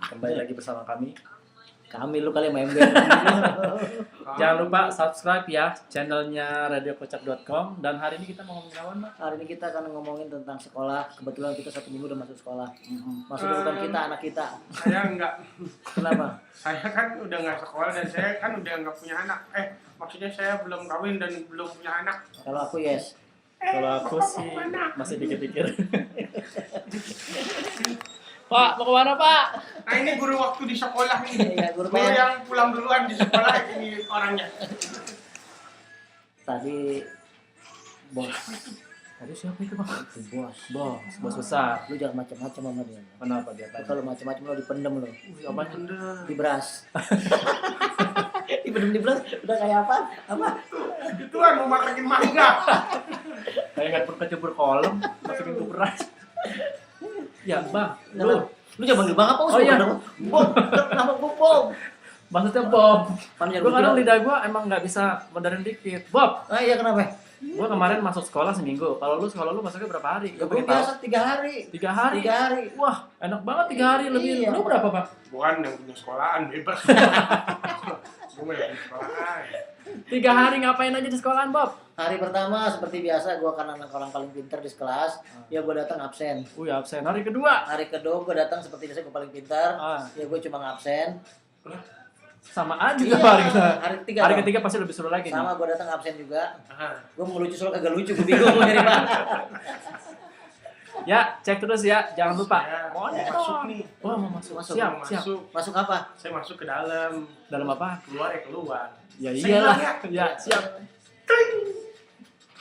Kembali lagi bersama kami. Kami lu kali main Jangan lupa subscribe ya channelnya radiokocak.com. Dan hari ini kita mau ngomongin apa, Mbak? Hari ini kita akan ngomongin tentang sekolah. Kebetulan kita 1 minggu udah masuk sekolah. Maksudnya bukan kita, anak kita. Saya enggak. Kenapa? Saya kan udah nggak sekolah dan saya kan udah nggak punya anak. Maksudnya saya belum kawin dan belum punya anak. Kalau aku yes. Kalau aku sih masih dikit-dikit. Pak, mau kemana Pak? Nah ini guru waktu di sekolah ini. Iya, guru Guru yang pulang duluan di sekolah ini orangnya. Tadi bos. Tadi siapa itu Pak? Bos besar. Lu jangan macam-macam sama dia. Kenapa dia Lu tadi? kalau macam-macam lu dipendem lu. Apa? Di beras. Dipendem di beras udah kayak apa? Apa? Gituan mau makanin mangga. Kayak nggak kecebur kolam, masukin ke beras. Ya Bang, Lu jangan manggil Bang apa? Oh iya. Bom. Kenapa Bom? Maksudnya Bob. Panjang Gue kadang lidah gue emang nggak bisa benerin dikit. Bob, Ah iya kenapa? gue kemarin masuk sekolah seminggu. Kalau lu sekolah lu masuknya berapa hari? Ya Gue gue pengen tahu. biasa 3 hari. 3 hari. 3 hari. Wah, enak banget 3 hari lebih. Iya. Lu berapa Bang? Bukan yang punya sekolahan bebas. Gue mah yang punya sekolahan. 3 hari ngapain aja di sekolahan Bob? Hari pertama seperti biasa gue kan anak orang paling pintar di kelas. Ya gue datang absen. Absen. Hari kedua Hari kedua gue datang seperti biasa gue paling pintar. Ya gue cuma ngabsen. sama aja Iya, hari kedua. hari ketiga. Hari dong. ketiga pasti lebih seru lagi. Sama gue datang absen juga. Aha. Gue mau lucu soal kagak lucu, gue bingung mau nyari mana. Ya, cek terus ya. Jangan lupa. Saya Mau mau masuk nih. Oh, mau masuk. Masuk. Siap, Mau siap. masuk. Masuk apa? Saya masuk ke dalam. Dalam apa? Keluar ya keluar. Ya Saya iyalah. nanya. Ya, siap. Kling.